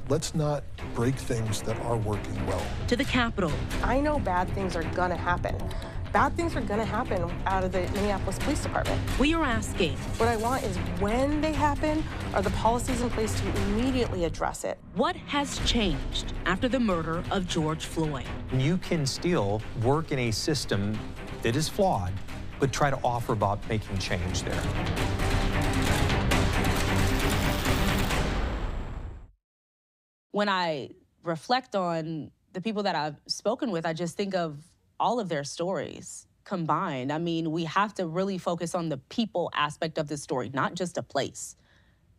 Let's not break things that are working well. To the Capitol. I know bad things are gonna happen. Bad things are gonna happen out of the Minneapolis Police Department. We are asking. What I want is when they happen, are the policies in place to immediately address it? What has changed after the murder of George Floyd? You can still work in a system that is flawed, but try to offer about making change there. When I reflect on the people that I've spoken with, I just think of all of their stories combined. I mean, we have to really focus on the people aspect of this story, not just a place.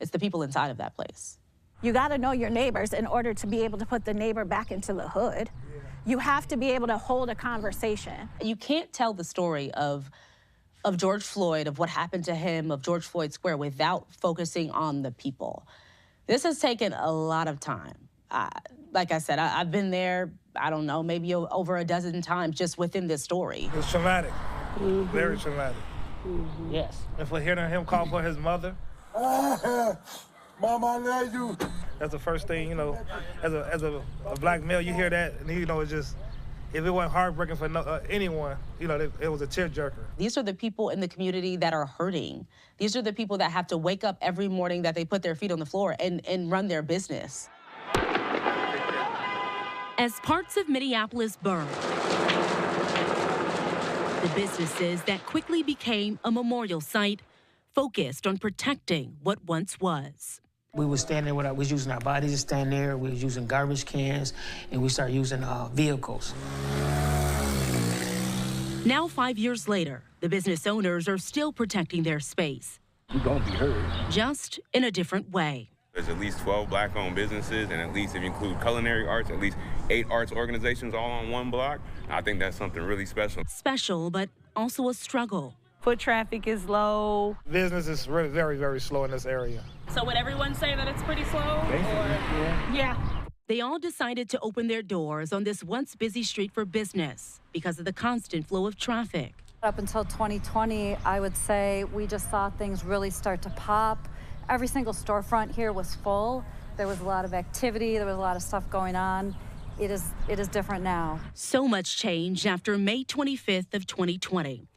It's the people inside of that place. You got to know your neighbors in order to be able to put the neighbor back into the hood. You have to be able to hold a conversation. You can't tell the story of George Floyd, of what happened to him, of George Floyd Square, without focusing on the people. This has taken a lot of time. Like I said, I've been there, I don't know, maybe over a dozen times just within this story. It's traumatic, very traumatic. Yes. And for hearing him call for his mother, Mama, I love you. that's the first thing, you know, as a black male, you hear that, and you know, it's just, if it wasn't heartbreaking for anyone, you know, it was a tearjerker. These are the people in the community that are hurting. These are the people that have to wake up every morning that they put their feet on the floor and run their business. As parts of Minneapolis burned, the businesses that quickly became a memorial site focused on protecting what once was. We was standing there, we was using our bodies to stand there, we was using garbage cans, and we started using vehicles. Now, 5 years later, the business owners are still protecting their space. You're gonna be heard. Just in a different way. There's at least 12 black-owned businesses, and at least, if you include culinary arts, at least 8 arts organizations all on one block. I think that's something really special. Special, but also a struggle. Foot traffic is low. Business is really very, very slow in this area. So would everyone say that it's pretty slow? Yeah. They all decided to open their doors on this once busy street for business because of the constant flow of traffic. Up until 2020, I would say we just saw things really start to pop. Every single storefront here was full. There was a lot of activity. There was a lot of stuff going on. It is different now. So much changed after May 25th of 2020.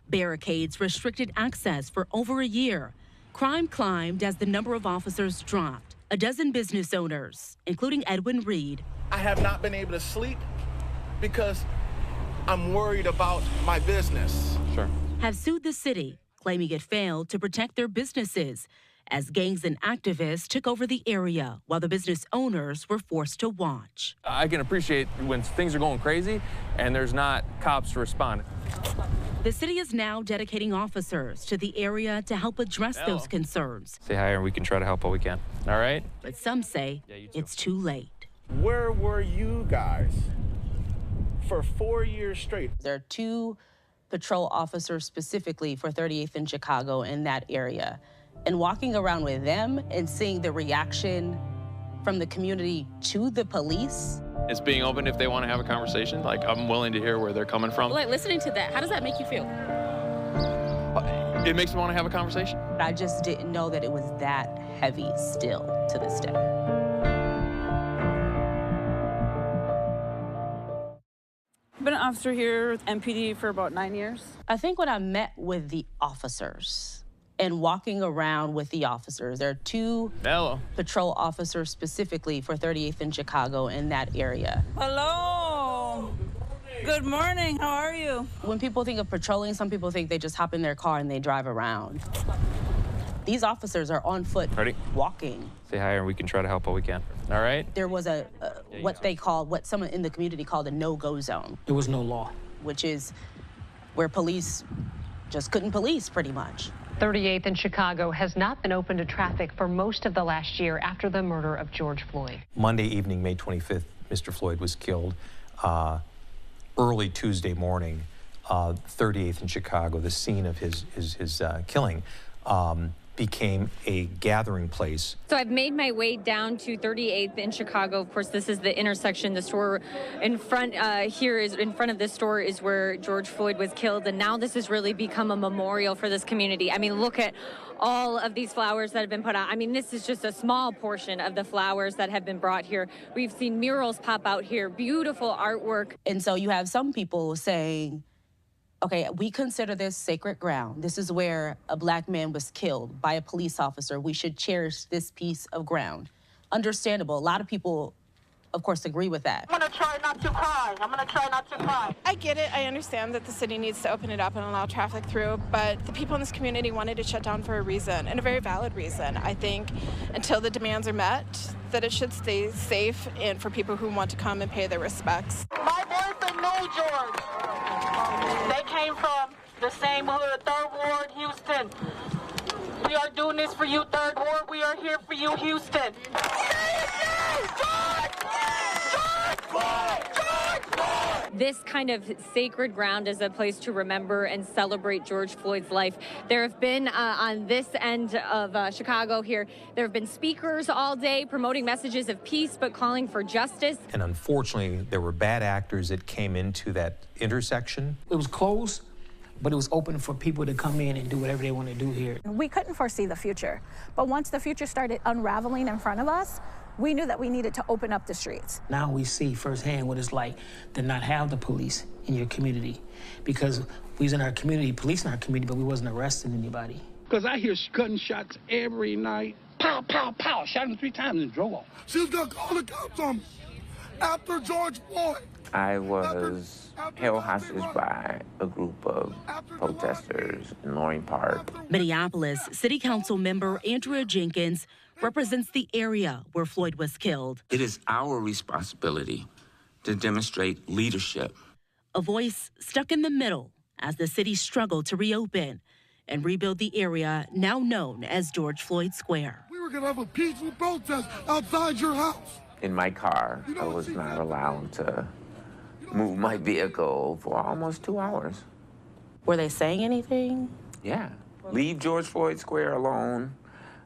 Barricades restricted access for over a year. Crime climbed as the number of officers dropped. A dozen business owners, including Edwin Reed. I have not been able to sleep because I'm worried about my business. Sure. Have sued the city, claiming it failed to protect their businesses as gangs and activists took over the area while the business owners were forced to watch. I can appreciate when things are going crazy and there's not cops to respond. The city is now dedicating officers to the area to help address those concerns. Say hi and we can try to help all we can. All right? But some say it's too late. Where were you guys for 4 years straight? There are 2 patrol officers specifically for 38th and Chicago in that area. And walking around with them and seeing the reaction from the community to the police. It's being open if they want to have a conversation. Like, I'm willing to hear where they're coming from. Like, listening to that, how does that make you feel? It makes me want to have a conversation. I just didn't know that it was that heavy still to this day. I've been an officer here with MPD for about 9 years. I think when I met with the officers and walking around with the officers, there are 2 patrol officers specifically for 38th and Chicago in that area. Hello. Good morning. How are you? When people think of patrolling, some people think they just hop in their car and they drive around. These officers are on foot, walking. Say hi and we can try to help all we can. All right? There was what someone in the community called a no-go zone. There was no law. Which is where police just couldn't police, pretty much. 38th in Chicago has not been open to traffic for most of the last year after the murder of George Floyd. Monday evening, May 25th, Mr. Floyd was killed. Early Tuesday morning, 38th in Chicago, the scene of his killing, became a gathering place. So I've made my way down to 38th in Chicago. Of course, this is the intersection. The store in front in front of this store is where George Floyd was killed. And now this has really become a memorial for this community. I mean, look at all of these flowers that have been put out. I mean, this is just a small portion of the flowers that have been brought here. We've seen murals pop out here, beautiful artwork. And so you have some people saying, okay, we consider this sacred ground. This is where a black man was killed by a police officer. We should cherish this piece of ground. Understandable. A lot of people, of course, agree with that. I'm gonna try not to cry. I get it. I understand that the city needs to open it up and allow traffic through, but the people in this community wanted it shut down for a reason, and a very valid reason. I think until the demands are met, that it should stay safe and for people who want to come and pay their respects. My boyfriend knew George. They came from the same hood, 3rd Ward, Houston. We are doing this for you, 3rd Ward. We are here for you, Houston. This kind of sacred ground is a place to remember and celebrate George Floyd's life. There have been, on this end of Chicago here, there have been speakers all day promoting messages of peace but calling for justice. And unfortunately, there were bad actors that came into that intersection. It was closed, but it was open for people to come in and do whatever they want to do here. We couldn't foresee the future, but once the future started unraveling in front of us, we knew that we needed to open up the streets. Now we see firsthand what it's like to not have the police in your community, because we was in our community, police in our community, but we wasn't arresting anybody. Because I hear cutting shots every night. Pow, pow, pow. Shot him 3 times and drove off. She was gonna call the cops on me after George Floyd. I was held hostage by a group of protesters in Loring Park. Minneapolis City Council member Andrea Jenkins represents the area where Floyd was killed. It is our responsibility to demonstrate leadership. A voice stuck in the middle as the city struggled to reopen and rebuild the area now known as George Floyd Square. We were gonna have a peaceful protest outside your house. In my car, I was not allowed to move my vehicle for almost 2 hours. Were they saying anything? Yeah. Leave George Floyd Square alone.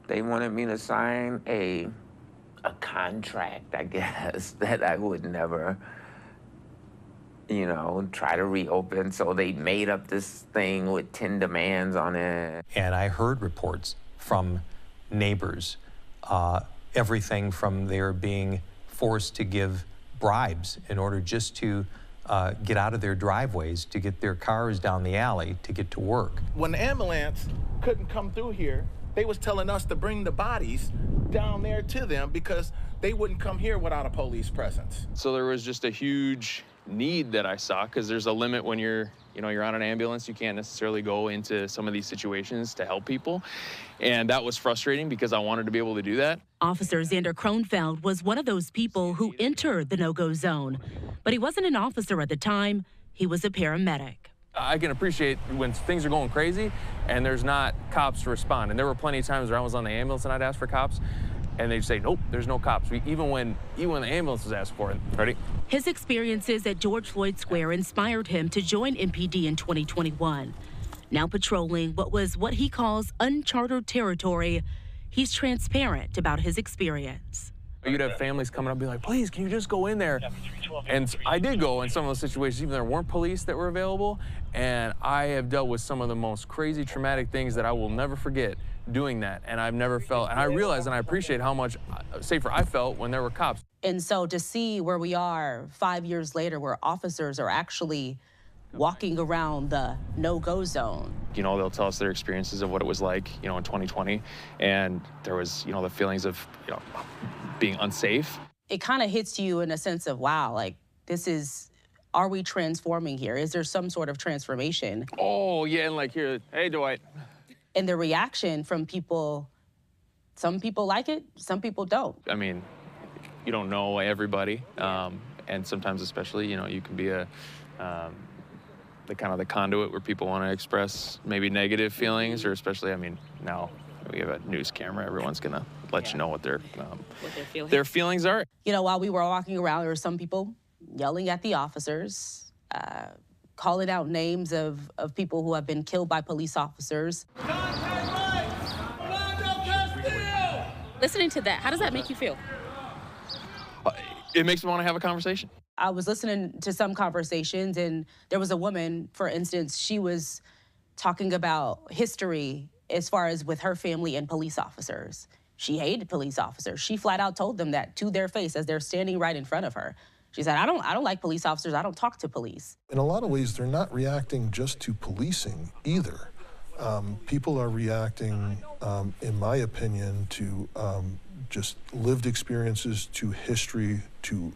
They wanted me to sign a contract, I guess, that I would never, you know, try to reopen. So they made up this thing with 10 demands on it. And I heard reports from neighbors, everything from their being forced to give bribes in order just to get out of their driveways, to get their cars down the alley, to get to work. When the ambulance couldn't come through here, they was telling us to bring the bodies down there to them because they wouldn't come here without a police presence. So there was just a huge need that I saw, because there's a limit when you're on an ambulance. You can't necessarily go into some of these situations to help people. And that was frustrating because I wanted to be able to do that. Officer Xander Kronfeld was one of those people who entered the no-go zone, but he wasn't an officer at the time. He was a paramedic. I can appreciate when things are going crazy and there's not cops to respond. And there were plenty of times where I was on the ambulance and I'd ask for cops, and they'd say, nope, there's no cops, even when the ambulance was asked for it. Ready? His experiences at George Floyd Square inspired him to join MPD in 2021. Now patrolling what he calls uncharted territory, he's transparent about his experience. You'd have families coming up and be like, please, can you just go in there? And I did go in some of those situations, even there weren't police that were available. And I have dealt with some of the most crazy, traumatic things that I will never forget doing that. And I've never felt, and I realize and I appreciate how much safer I felt when there were cops. And so to see where we are 5 years later, where officers are actually walking around the no-go zone. You know, they'll tell us their experiences of what it was like, in 2020. And there was, the feelings of, being unsafe. It kind of hits you in a sense of, wow, like, are we transforming here? Is there some sort of transformation? Oh, yeah, and like here, hey, Dwight. And the reaction from people, some people like it, some people don't. I mean, you don't know everybody. And sometimes especially, you can be the conduit where people want to express maybe negative feelings, or especially, now we have a news camera, everyone's gonna let you know what their feelings are. While we were walking around, there were some people yelling at the officers, calling out names of people who have been killed by police officers. Listening to that, how does that make you feel? It makes me want to have a conversation. I was listening to some conversations, and there was a woman, for instance, she was talking about history as far as with her family and police officers. She hated police officers. She flat out told them that to their face as they're standing right in front of her. She said, I don't like police officers. I don't talk to police. In a lot of ways, they're not reacting just to policing either. People are reacting, in my opinion, to just lived experiences, to history, to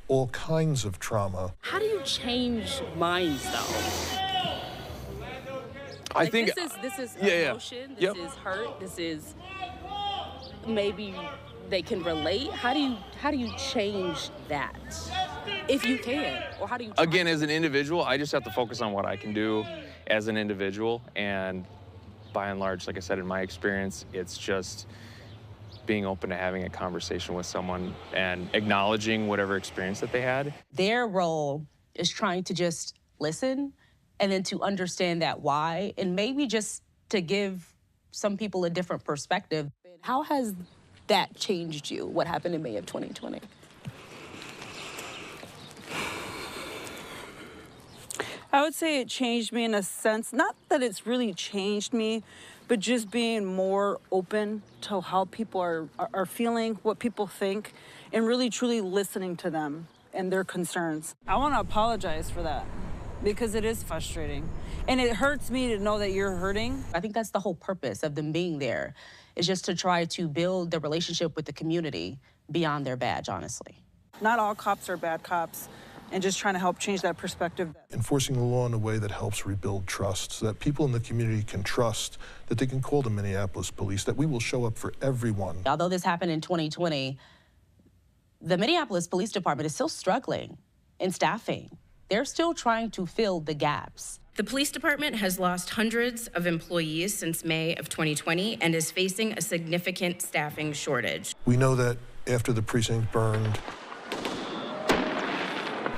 all kinds of trauma. How do you change minds, though? I think this is emotion. This is hurt. This is maybe they can relate. How do you change that, if you can, or how do you? Again, as an individual, I just have to focus on what I can do as an individual, and by and large, like I said, in my experience, it's just being open to having a conversation with someone and acknowledging whatever experience that they had. Their role is trying to just listen and then to understand that why, and maybe just to give some people a different perspective. How has that changed you, what happened in May of 2020? I would say it changed me in a sense, not that it's really changed me, but just being more open to how people are feeling, what people think, and really truly listening to them and their concerns. I want to apologize for that because it is frustrating. And it hurts me to know that you're hurting. I think that's the whole purpose of them being there, is just to try to build the relationship with the community beyond their badge, honestly. Not all cops are bad cops, and just trying to help change that perspective. Enforcing the law in a way that helps rebuild trust, so that people in the community can trust that they can call the Minneapolis police, that we will show up for everyone. Although this happened in 2020, the Minneapolis Police Department is still struggling in staffing. They're still trying to fill the gaps. The police department has lost hundreds of employees since May of 2020 and is facing a significant staffing shortage. We know that after the precinct burned,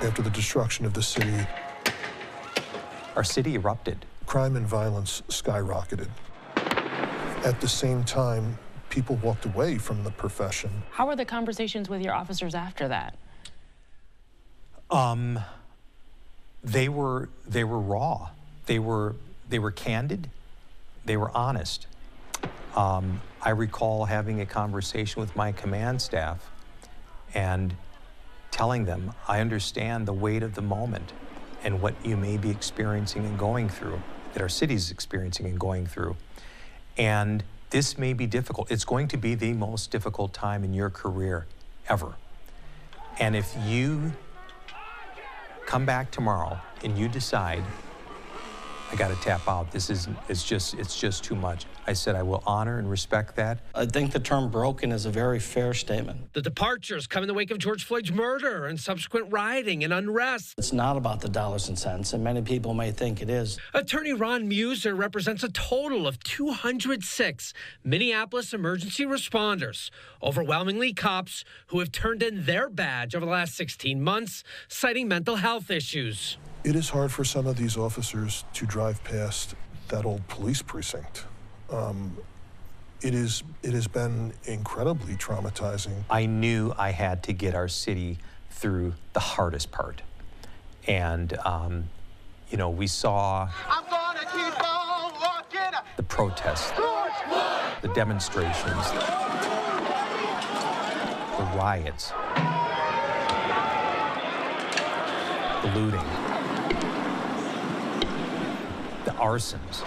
after the destruction of the city, our city erupted. Crime and violence skyrocketed. At the same time, people walked away from the profession. How were the conversations with your officers after that? They were raw. They were candid. They were honest. I recall having a conversation with my command staff and telling them, I understand the weight of the moment and what you may be experiencing and going through, that our city's experiencing and going through. And this may be difficult. It's going to be the most difficult time in your career ever. And if you come back tomorrow and you decide, I got to tap out, it's just too much, I said I will honor and respect that. I think the term broken is a very fair statement. The departures come in the wake of George Floyd's murder and subsequent rioting and unrest. It's not about the dollars and cents, and many people may think it is. Attorney Ron Muser represents a total of 206 Minneapolis emergency responders, overwhelmingly cops who have turned in their badge over the last 16 months, citing mental health issues. It is hard for some of these officers to drive past that old police precinct. It has been incredibly traumatizing. I knew I had to get our city through the hardest part. And, you know, we saw the protests, the demonstrations, the riots, the looting, the arsons.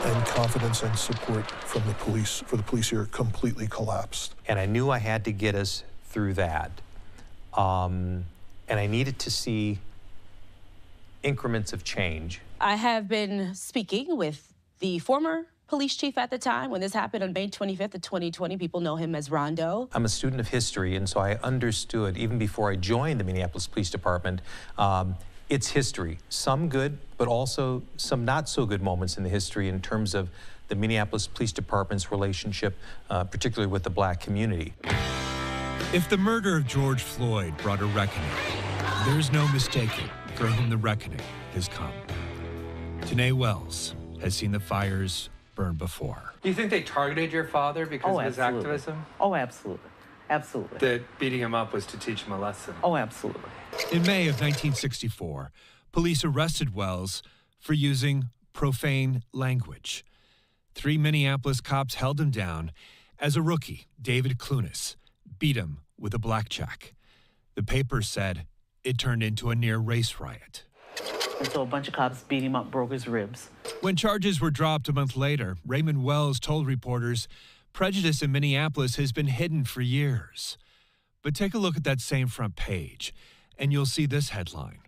And confidence and support from the police, for the police here, completely collapsed. And I knew I had to get us through that. And I needed to see increments of change. I have been speaking with the former police chief at the time when this happened on May 25th of 2020. People know him as Rondo. I'm a student of history, and so I understood, even before I joined the Minneapolis Police Department, its history. Some good, but also some not so good moments in the history in terms of the Minneapolis Police Department's relationship, particularly with the Black community. If the murder of George Floyd brought a reckoning, there's no mistaking for whom the reckoning has come. Tanae Wells, has seen the fires burn before. Do you think they targeted your father because of his absolutely. activism? Oh, absolutely. Absolutely. That beating him up was to teach him a lesson? Oh, absolutely. In May of 1964, police arrested Wells for using profane language. 3 Minneapolis cops held him down as a rookie, David Clunas, beat him with a blackjack. The paper said it turned into a near race riot. And so a bunch of cops beat him up, broke his ribs. When charges were dropped a month later, Raymond Wells told reporters prejudice in Minneapolis has been hidden for years. But take a look at that same front page, and you'll see this headline: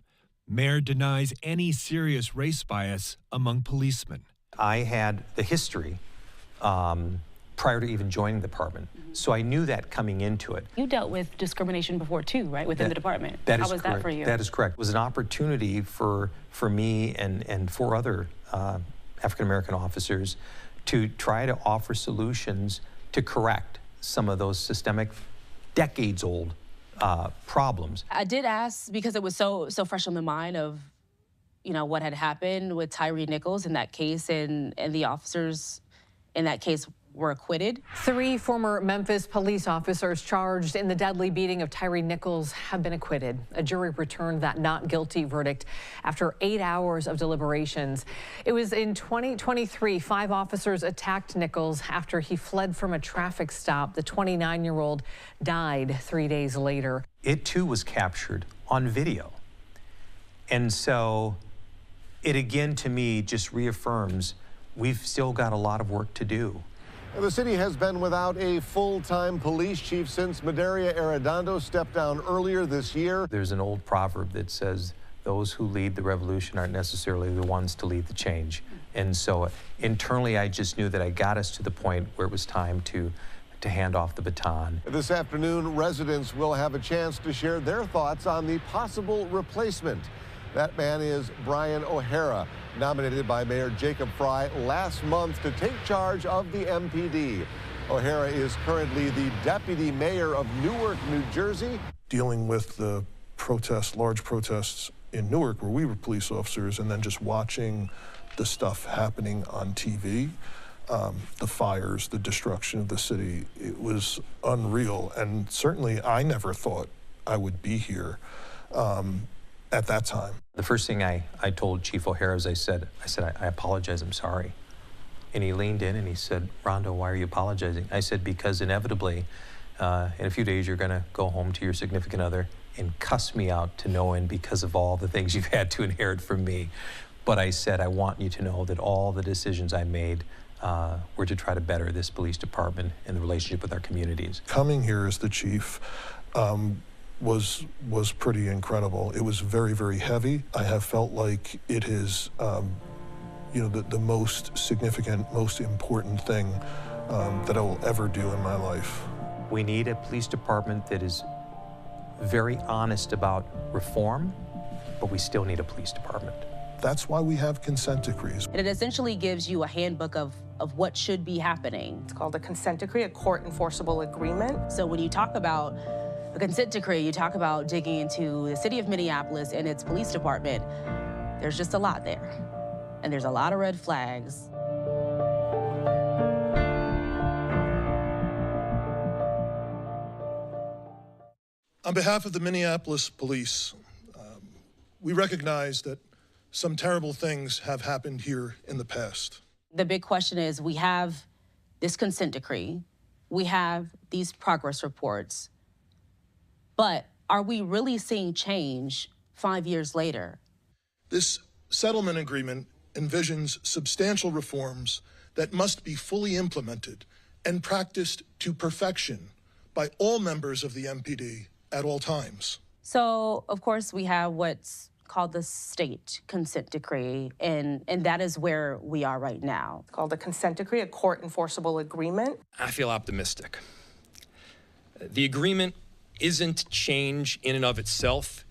Mayor denies any serious race bias among policemen. I had the history prior to even joining the department, so I knew that coming into it. You dealt with discrimination before too, right, within the department? That How is was correct. that for you? That is correct. It was an opportunity for me and for other African-American officers to try to offer solutions to correct some of those systemic, decades-old problems. I did ask, because it was so fresh on the mind of, you know, what had happened with Tyree Nichols in that case, and the officers in that case were acquitted. 3 former Memphis police officers charged in the deadly beating of Tyree Nichols have been acquitted. A jury returned that not guilty verdict after 8 hours of deliberations. It was in 2023, 5 officers attacked Nichols after he fled from a traffic stop. The 29-year-old died 3 days later. It too was captured on video. And so it again, to me, just reaffirms we've still got a lot of work to do. The city has been without a full-time police chief since Madaria Arredondo stepped down earlier this year. There's an old proverb that says, those who lead the revolution aren't necessarily the ones to lead the change. And so internally, I just knew that I got us to the point where it was time to hand off the baton. This afternoon, residents will have a chance to share their thoughts on the possible replacement. That man is Brian O'Hara, nominated by Mayor Jacob Fry last month to take charge of the MPD. O'Hara is currently the deputy mayor of Newark, New Jersey. Dealing with the protests, large protests in Newark where we were police officers, and then just watching the stuff happening on TV, the fires, the destruction of the city, it was unreal. And certainly I never thought I would be here at that time. The first thing I told Chief O'Hara is I said, I apologize, I'm sorry. And he leaned in and he said, Rondo, why are you apologizing? I said, because inevitably, in a few days, you're gonna go home to your significant other and cuss me out to no end because of all the things you've had to inherit from me. But I said, I want you to know that all the decisions I made were to try to better this police department and the relationship with our communities. Coming here as the chief, was pretty incredible. It was very, very heavy. I have felt like it is, you know, the most significant, most important thing that I will ever do in my life. We need a police department that is very honest about reform, but we still need a police department. That's why we have consent decrees. And it essentially gives you a handbook of what should be happening. It's called a consent decree, a court enforceable agreement. So when you talk about a consent decree, you talk about digging into the city of Minneapolis and its police department. There's just a lot there. And there's a lot of red flags. On behalf of the Minneapolis police, we recognize that some terrible things have happened here in the past. The big question is, we have this consent decree, we have these progress reports, but are we really seeing change 5 years later? This settlement agreement envisions substantial reforms that must be fully implemented and practiced to perfection by all members of the MPD at all times. So, of course, we have what's called the state consent decree, and that is where we are right now. It's called a consent decree, a court enforceable agreement. I feel optimistic. The agreement isn't change in and of itself,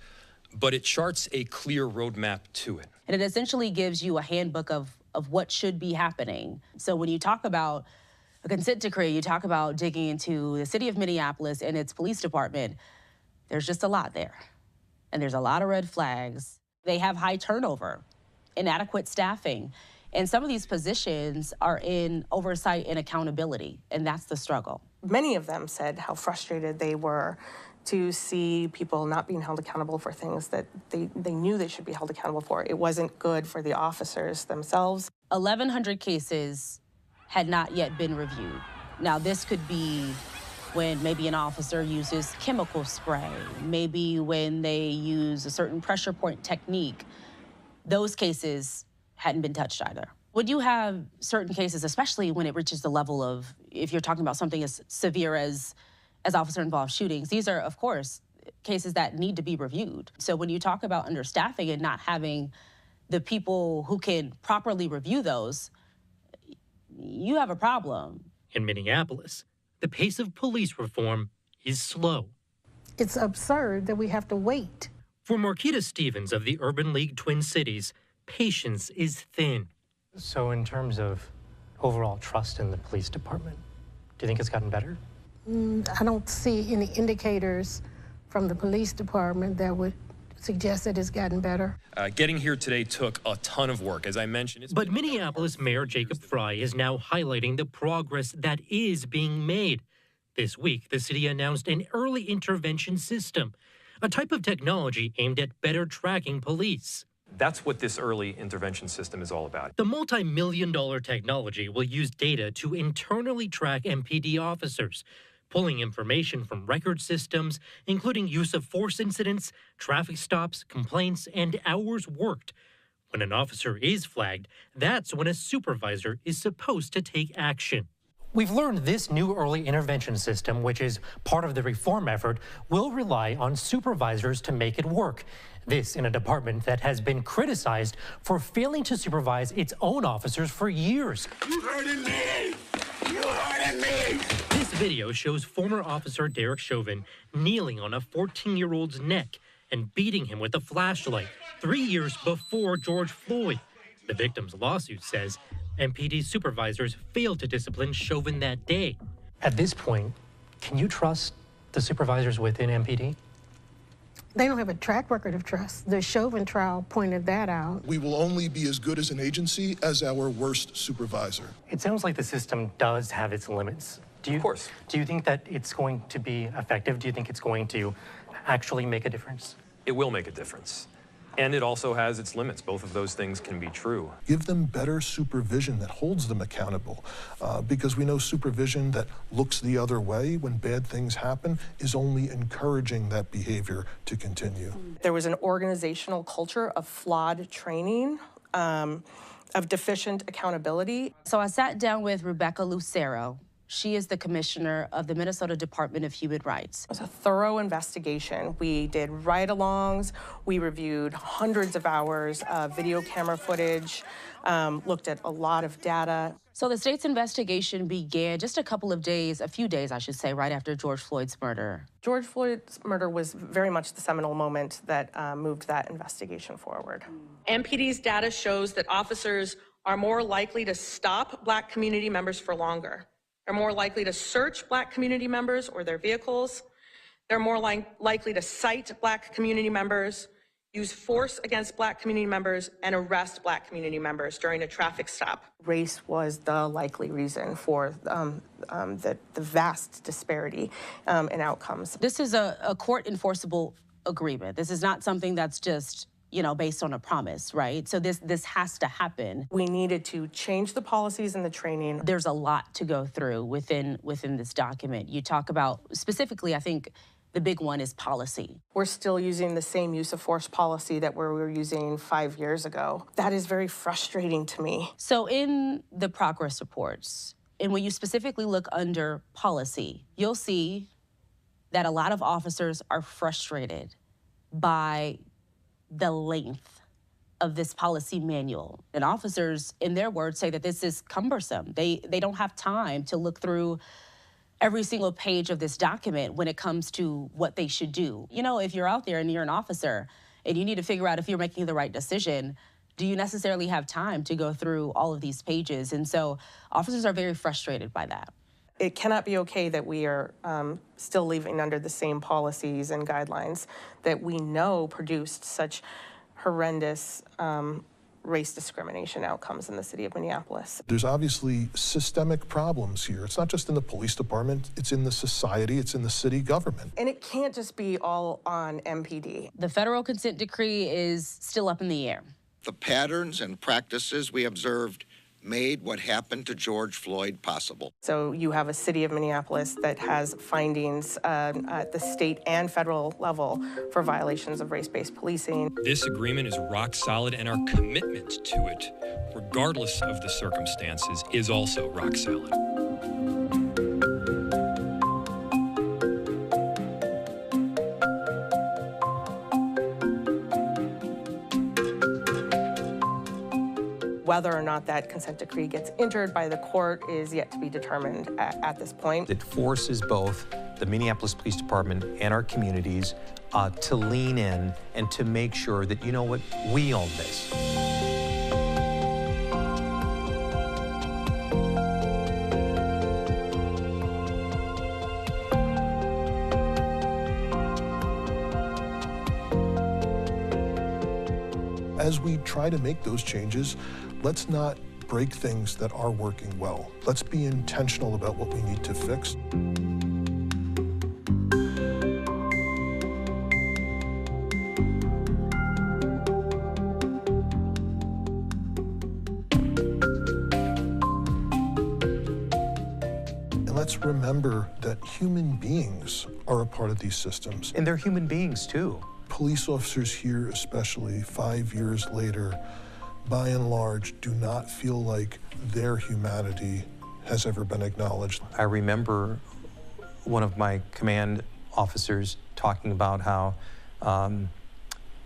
but it charts a clear roadmap to it. And it essentially gives you a handbook of what should be happening. So when you talk about a consent decree, you talk about digging into the city of Minneapolis and its police department, there's just a lot there. And there's a lot of red flags. They have high turnover, inadequate staffing, And some of these positions are in oversight and accountability, and that's the struggle. Many of them said how frustrated they were to see people not being held accountable for things that they knew they should be held accountable for. It wasn't good for the officers themselves. 1,100 cases had not yet been reviewed. Now, this could be when maybe an officer uses chemical spray, maybe when they use a certain pressure point technique. Those cases hadn't been touched either. When you have certain cases, especially when it reaches the level of, if you're talking about something as severe as officer-involved shootings, these are, of course, cases that need to be reviewed. So when you talk about understaffing and not having the people who can properly review those, you have a problem. In Minneapolis, the pace of police reform is slow. It's absurd that we have to wait. For Marquita Stevens of the Urban League Twin Cities, patience is thin. So in terms of overall trust in the police department, do you think it's gotten better? I don't see any indicators from the police department that would suggest that it's gotten better. Getting here today took a ton of work, as I mentioned. But Minneapolis Mayor Jacob Fry is now highlighting the progress that is being made. This week, the city announced an early intervention system, a type of technology aimed at better tracking police. That's what this early intervention system is all about. The multi-million-dollar technology will use data to internally track MPD officers, pulling information from record systems, including use of force incidents, traffic stops, complaints, and hours worked. When an officer is flagged, that's when a supervisor is supposed to take action. We've learned this new early intervention system, which is part of the reform effort, will rely on supervisors to make it work. This in a department that has been criticized for failing to supervise its own officers for years. You hurting me! You hurting me! This video shows former officer Derek Chauvin kneeling on a 14-year-old's neck and beating him with a flashlight 3 years before George Floyd. The victim's lawsuit says MPD supervisors failed to discipline Chauvin that day. At this point, can you trust the supervisors within MPD? They don't have a track record of trust. The Chauvin trial pointed that out. We will only be as good as an agency as our worst supervisor. It sounds like the system does have its limits. Of course. Do you think that it's going to be effective? Do you think it's going to actually make a difference? It will make a difference. And it also has its limits. Both of those things can be true. Give them better supervision that holds them accountable, because we know supervision that looks the other way when bad things happen is only encouraging that behavior to continue. There was an organizational culture of flawed training, of deficient accountability. So I sat down with Rebecca Lucero. She is the commissioner of the Minnesota Department of Human Rights. It was a thorough investigation. We did ride-alongs, we reviewed hundreds of hours of video camera footage, looked at a lot of data. So the state's investigation began just a few days, I should say, right after George Floyd's murder. George Floyd's murder was very much the seminal moment that moved that investigation forward. MPD's data shows that officers are more likely to stop Black community members for longer. They're more likely to search Black community members or their vehicles. They're more likely to cite Black community members, use force against Black community members, and arrest Black community members during a traffic stop. Race was the likely reason for the vast disparity in outcomes. This is a court enforceable agreement. This is not something that's just based on a promise, right? So this has to happen. We needed to change the policies and the training. There's a lot to go through within this document. You talk about, specifically, I think the big one is policy. We're still using the same use of force policy that we were using 5 years ago. That is very frustrating to me. So in the progress reports, and when you specifically look under policy, you'll see that a lot of officers are frustrated by the length of this policy manual. And officers, in their words, say that this is cumbersome. They don't have time to look through every single page of this document when it comes to what they should do. If you're out there and you're an officer and you need to figure out if you're making the right decision, do you necessarily have time to go through all of these pages? And so officers are very frustrated by that. It cannot be okay that we are still living under the same policies and guidelines that we know produced such horrendous race discrimination outcomes in the city of Minneapolis. There's obviously systemic problems here. It's not just in the police department, it's in the society, it's in the city government. And it can't just be all on MPD. The federal consent decree is still up in the air. The patterns and practices we observed made what happened to George Floyd possible. So you have a city of Minneapolis that has findings at the state and federal level for violations of race-based policing. This agreement is rock solid, and our commitment to it, regardless of the circumstances, is also rock solid. Whether or not that consent decree gets entered by the court is yet to be determined at this point. It forces both the Minneapolis Police Department and our communities to lean in and to make sure that, you know what, we own this. As we try to make those changes, let's not break things that are working well. Let's be intentional about what we need to fix. And let's remember that human beings are a part of these systems. And they're human beings too. Police officers here, especially 5 years later, by and large, do not feel like their humanity has ever been acknowledged. I remember one of my command officers talking about how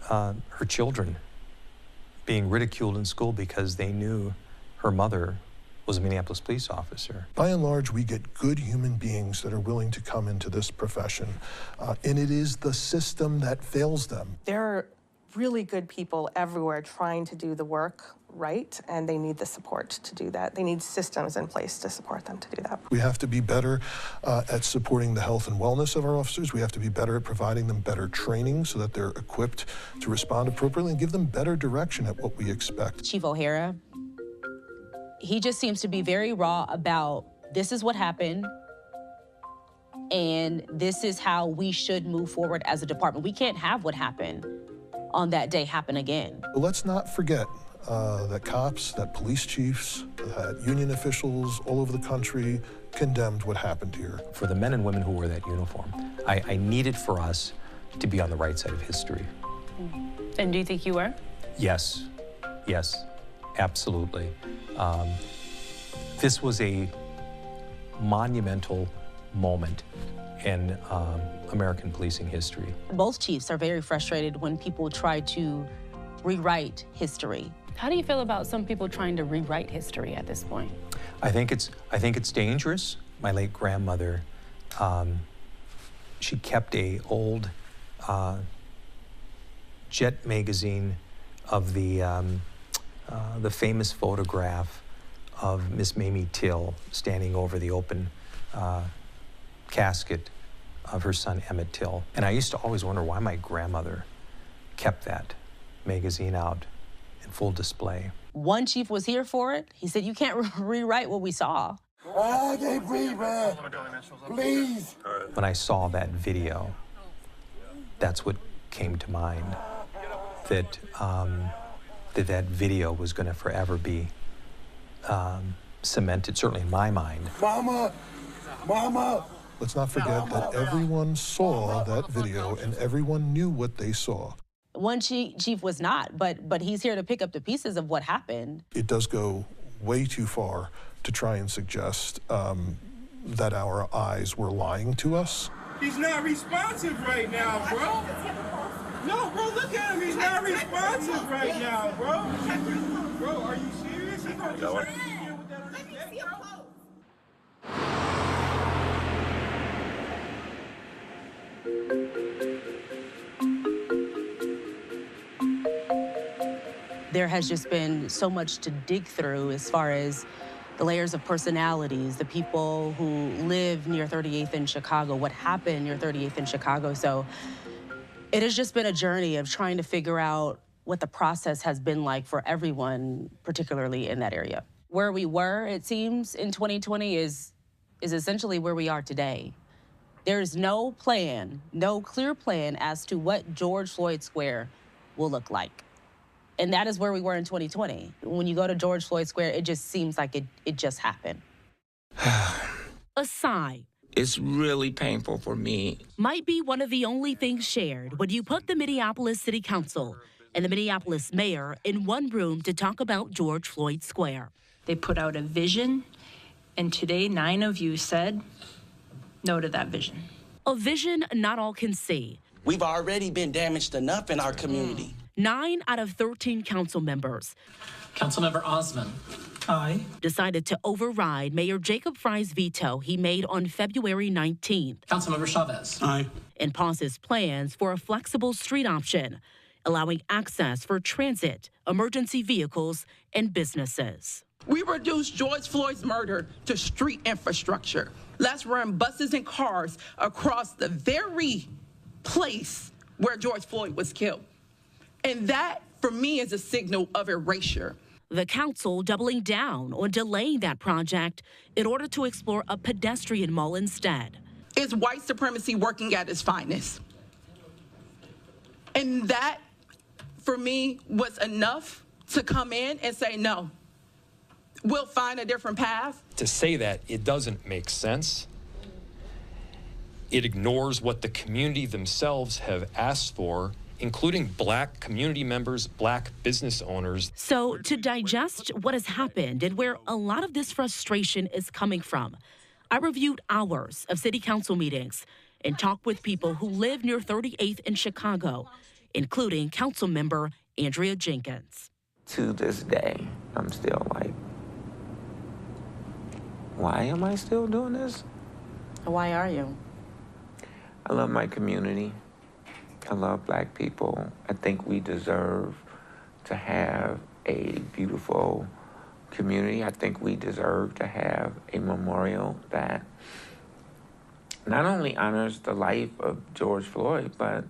her children being ridiculed in school because they knew her mother was a Minneapolis police officer. By and large, we get good human beings that are willing to come into this profession, and it is the system that fails them. There are really good people everywhere trying to do the work right, and they need the support to do that. They need systems in place to support them to do that. We have to be better at supporting the health and wellness of our officers. We have to be better at providing them better training so that they're equipped to respond appropriately and give them better direction at what we expect. Chief O'Hara, he just seems to be very raw about this is what happened and this is how we should move forward as a department. We can't have what happened on that day happen again. But let's not forget that cops, that police chiefs, that union officials all over the country condemned what happened here. For the men and women who wore that uniform, I needed for us to be on the right side of history. And do you think you were? Yes, yes, absolutely. This was a monumental moment in American policing history. Both chiefs are very frustrated when people try to rewrite history. How do you feel about some people trying to rewrite history at this point? I think it's dangerous. My late grandmother, she kept a old Jet magazine of the famous photograph of Miss Mamie Till standing over the open casket of her son Emmett Till. And I used to always wonder why my grandmother kept that magazine out in full display. One chief was here for it. He said, you can't rewrite what we saw. I can't breathe, man. Please. When I saw that video, that's what came to mind. That that video was going to forever be cemented, certainly in my mind. Mama, Mama. Let's not forget that everyone saw that video and everyone knew what they saw. One chief was not, but he's here to pick up the pieces of what happened. It does go way too far to try and suggest that our eyes were lying to us. He's not responsive right now, bro. No, bro, look at him. He's not responsive right now, bro. Bro, are you serious? He's not just here with that on his neck, bro. There has just been so much to dig through as far as the layers of personalities, the people who live near 38th in Chicago, what happened near 38th in Chicago. So it has just been a journey of trying to figure out what the process has been like for everyone, particularly in that area. Where we were, it seems, in 2020 is essentially where we are today. There's no plan, no clear plan as to what George Floyd Square will look like. And that is where we were in 2020. When you go to George Floyd Square, it just seems like it just happened. A sigh. It's really painful for me. Might be one of the only things shared when you put the Minneapolis City Council and the Minneapolis mayor in one room to talk about George Floyd Square. They put out a vision, and today 9 of you said no to that vision. A vision not all can see. We've already been damaged enough in our community. 9 out of 13 council members. Councilmember Osmond. Aye. Decided to override Mayor Jacob Frye's veto he made on February 19th. Councilmember Chavez. Aye. And pauses plans for a flexible street option, allowing access for transit, emergency vehicles, and businesses. We reduced George Floyd's murder to street infrastructure. Let's run buses and cars across the very place where George Floyd was killed. And that, for me, is a signal of erasure. The council doubling down on delaying that project in order to explore a pedestrian mall instead. It's white supremacy working at its finest. And that, for me, was enough to come in and say, no, we'll find a different path. To say that, it doesn't make sense. It ignores what the community themselves have asked for, including Black community members, Black business owners. So to digest what has happened and where a lot of this frustration is coming from, I reviewed hours of city council meetings and talked with people who live near 38th in Chicago, including council member Andrea Jenkins. To this day, I'm still like, why am I still doing this? Why are you? I love my community. I love Black people. I think we deserve to have a beautiful community. I think we deserve to have a memorial that not only honors the life of George Floyd, but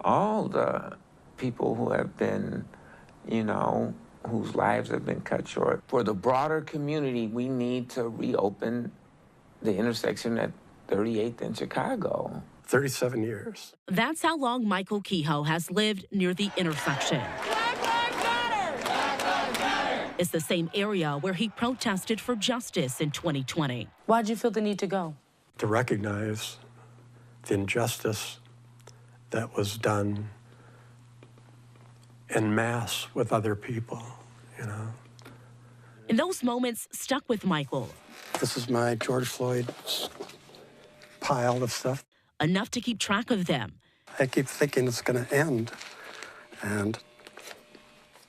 all the people who have been, whose lives have been cut short. For the broader community, we need to reopen the intersection at 38th in Chicago. 37 years. That's how long Michael Kehoe has lived near the intersection. Black Lives Matter! Black Lives Matter! It's the same area where he protested for justice in 2020. Why'd you feel the need to go? To recognize the injustice that was done en masse with other people, And those moments stuck with Michael. This is my George Floyd pile of stuff. Enough to keep track of them. I keep thinking it's going to end, and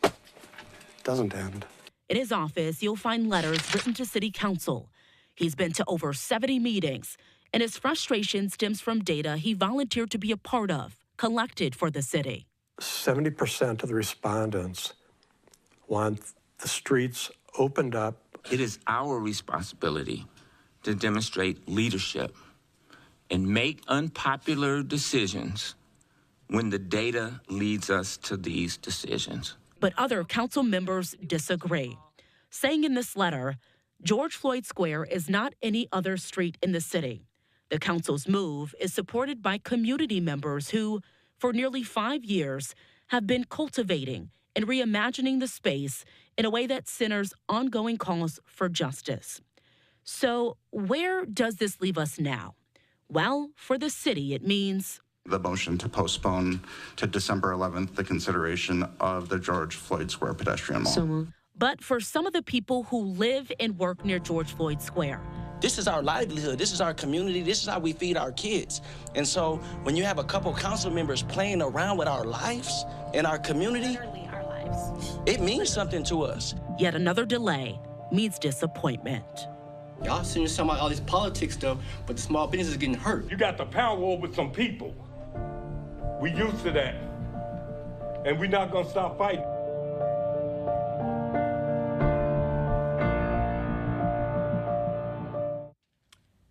it doesn't end. In his office, you'll find letters written to city council. He's been to over 70 meetings, and his frustration stems from data he volunteered to be a part of, collected for the city. 70% of the respondents want the streets opened up. It is our responsibility to demonstrate leadership and make unpopular decisions when the data leads us to these decisions. But other council members disagree, saying in this letter, George Floyd Square is not any other street in the city. The council's move is supported by community members who, for nearly 5 years, have been cultivating and reimagining the space in a way that centers ongoing calls for justice. So where does this leave us now? Well, for the city, it means the motion to postpone to December 11th the consideration of the George Floyd Square pedestrian mall. But for some of the people who live and work near George Floyd Square, This is our livelihood. This is our community. This is how we feed our kids. And so when you have a couple council members playing around with our lives and our community, it means something to us. Yet another delay means disappointment. Y'all sitting here talking about all this politics stuff, but the small business is getting hurt. You got the power over some people. We used to that. And we're not gonna stop fighting.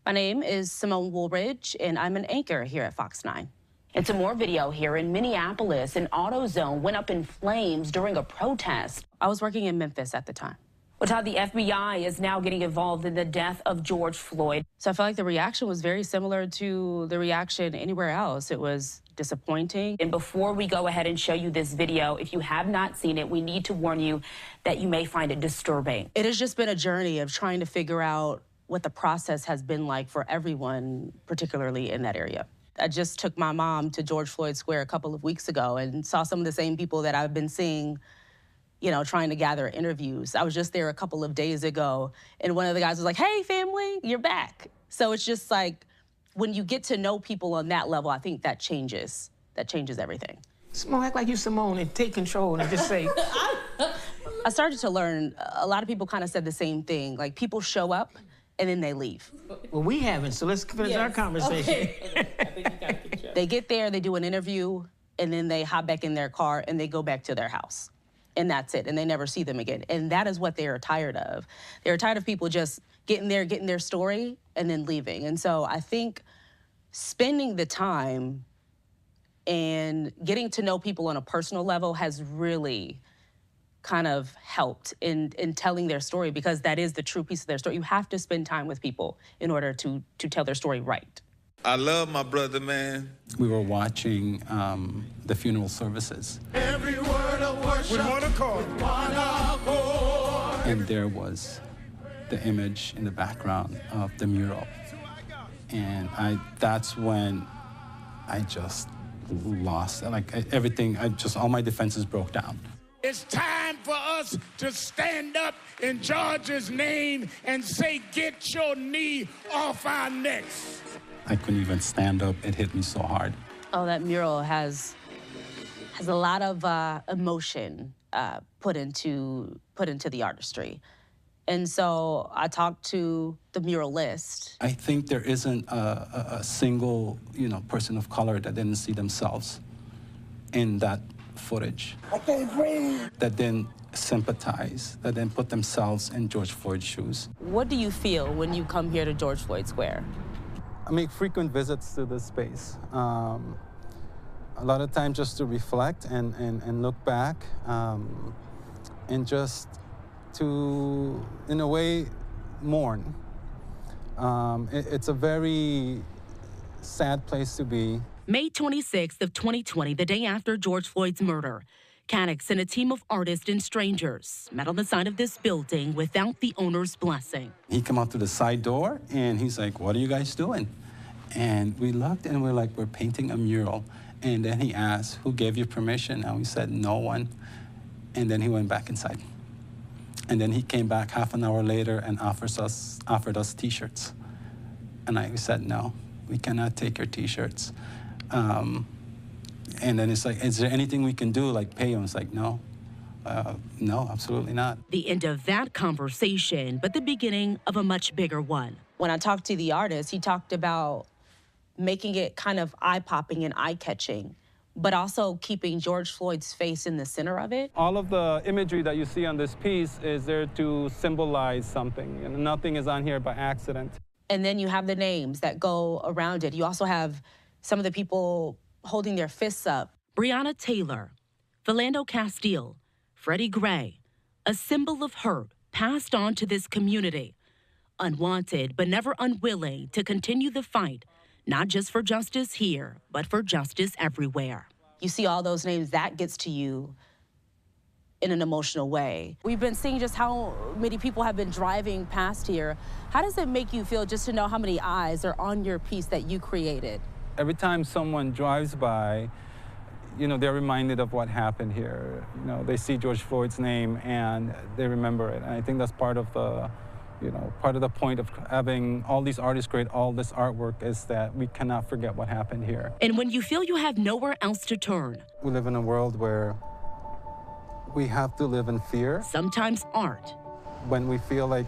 My name is Simone Woolridge, and I'm an anchor here at Fox 9. And some more video here in Minneapolis. An AutoZone went up in flames during a protest. I was working in Memphis at the time. Well, Todd, the FBI is now getting involved in the death of George Floyd. So I felt like the reaction was very similar to the reaction anywhere else. It was disappointing. And before we go ahead and show you this video, if you have not seen it, we need to warn you that you may find it disturbing. It has just been a journey of trying to figure out what the process has been like for everyone, particularly in that area. I just took my mom to George Floyd Square a couple of weeks ago and saw some of the same people that I've been seeing, you know, trying to gather interviews. I was just there a couple of days ago, and one of the guys was like, "Hey, family, you're back." So it's just like, when you get to know people on that level, I think that changes. That changes everything. Simone, act like you Simone and take control and just say. I started to learn, a lot of people kind of said the same thing. Like, people show up and then they leave. Well, we haven't, so let's finish our conversation. Okay. They get there, they do an interview, and then they hop back in their car and they go back to their house. And that's it, and they never see them again. And that is what they are tired of. They're tired of people just getting there, getting their story, and then leaving. And so I think spending the time and getting to know people on a personal level has really kind of helped in telling their story, because that is the true piece of their story. You have to spend time with people in order to tell their story right. I love my brother, man. We were watching the funeral services. Every word of worship with one accord. And there was the image in the background of the mural. And that's when I just lost, like everything, all my defenses broke down. It's time for us to stand up in George's name and say, get your knee off our necks. I couldn't even stand up. It hit me so hard. Oh, that mural has a lot of emotion put into the artistry. And so I talked to the muralist. I think there isn't a single, person of color that didn't see themselves in that footage. I can't breathe. That didn't sympathize, that didn't put themselves in George Floyd's shoes. What do you feel when you come here to George Floyd Square? I make frequent visits to this space. A lot of times just to reflect and look back and just to, in a way, mourn. It's a very sad place to be. May 26th of 2020, the day after George Floyd's murder, Canucks and a team of artists and strangers met on the side of this building without the owner's blessing. He came out to the side door and he's like, "What are you guys doing?" And we looked and we're like, "We're painting a mural." And then he asked, "Who gave you permission?" And we said, "No one." And then he went back inside. And then he came back half an hour later and offered us T-shirts. And I said, "No, we cannot take your T-shirts." And then it's like, "Is there anything we can do, like pay him?" It's like, no, absolutely not. The end of that conversation, but the beginning of a much bigger one. When I talked to the artist, he talked about making it kind of eye-popping and eye-catching, but also keeping George Floyd's face in the center of it. All of the imagery that you see on this piece is there to symbolize something, and nothing is on here by accident. And then you have the names that go around it. You also have some of the people holding their fists up. Breonna Taylor, Philando Castile, Freddie Gray, a symbol of hurt passed on to this community. Unwanted, but never unwilling to continue the fight, not just for justice here, but for justice everywhere. You see all those names, that gets to you in an emotional way. We've been seeing just how many people have been driving past here. How does it make you feel just to know how many eyes are on your piece that you created? Every time someone drives by, they're reminded of what happened here. They see George Floyd's name and they remember it. And I think that's part of the point of having all these artists create all this artwork, is that we cannot forget what happened here. And when you feel you have nowhere else to turn. We live in a world where we have to live in fear. Sometimes art. When we feel like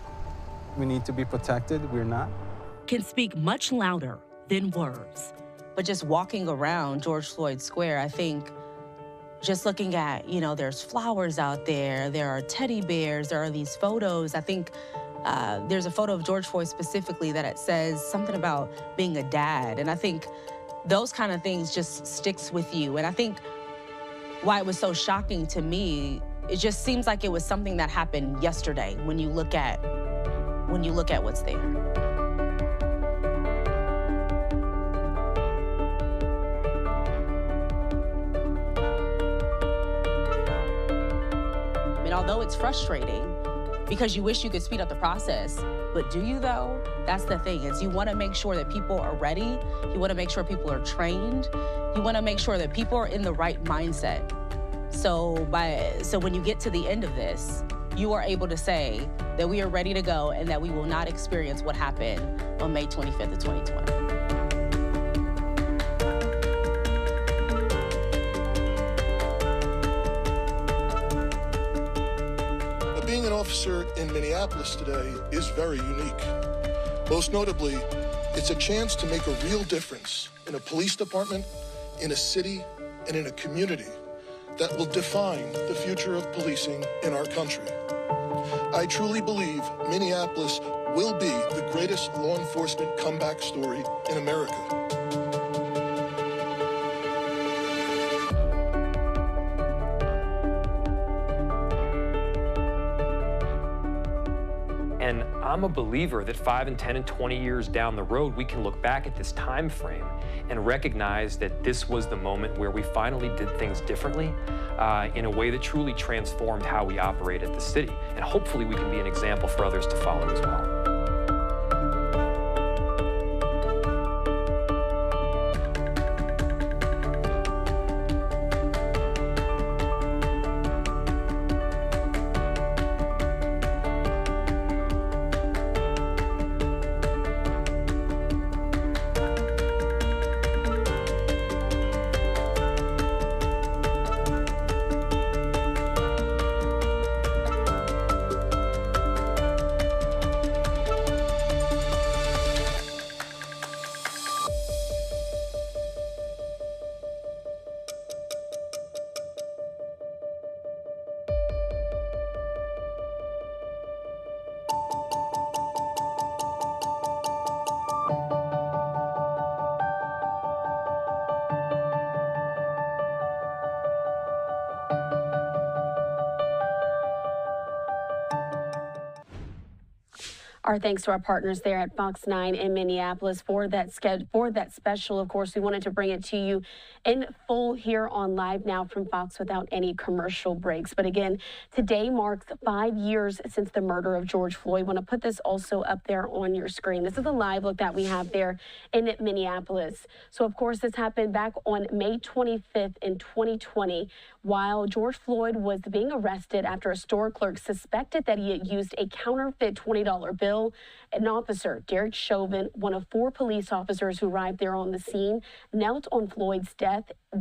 we need to be protected, we're not. Can speak much louder than words. But just walking around George Floyd Square, I think just looking at, there's flowers out there, there are teddy bears, there are these photos. I think there's a photo of George Floyd specifically that it says something about being a dad. And I think those kind of things just sticks with you. And I think why it was so shocking to me, it just seems like it was something that happened yesterday when you look at what's there. I mean, although it's frustrating because you wish you could speed up the process, but do you though? That's the thing, is you want to make sure that people are ready. You want to make sure people are trained. You want to make sure that people are in the right mindset. So when you get to the end of this, you are able to say that we are ready to go and that we will not experience what happened on May 25th of 2020. Being an officer in Minneapolis today is very unique. Most notably, it's a chance to make a real difference in a police department, in a city, and in a community that will define the future of policing in our country. I truly believe Minneapolis will be the greatest law enforcement comeback story in America. And I'm a believer that 5 and 10 and 20 years down the road, we can look back at this time frame and recognize that this was the moment where we finally did things differently in a way that truly transformed how we operate at the city. And hopefully we can be an example for others to follow as well. Our thanks to our partners there at Fox 9 in Minneapolis for that special. Of course, we wanted to bring it to you in full here on Live Now from Fox without any commercial breaks. But again, today marks 5 years since the murder of George Floyd. I want to put this also up there on your screen. This is a live look that we have there in Minneapolis. So, of course, this happened back on May 25th in 2020 while George Floyd was being arrested after a store clerk suspected that he had used a counterfeit $20 bill. An officer, Derek Chauvin, one of 4 police officers who arrived there on the scene, knelt on Floyd's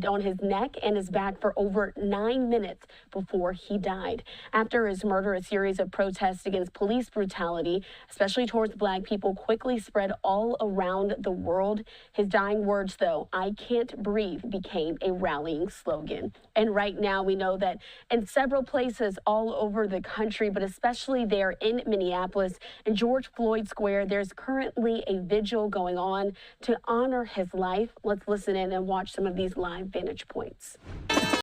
on his neck and his back for over 9 minutes before he died. After his murder, a series of protests against police brutality, especially towards Black people, quickly spread all around the world. His dying words, though, "I can't breathe," became a rallying slogan. And right now we know that in several places all over the country, but especially there in Minneapolis and George Floyd Square, there's currently a vigil going on to honor his life. Let's listen in and watch some of these live vantage points.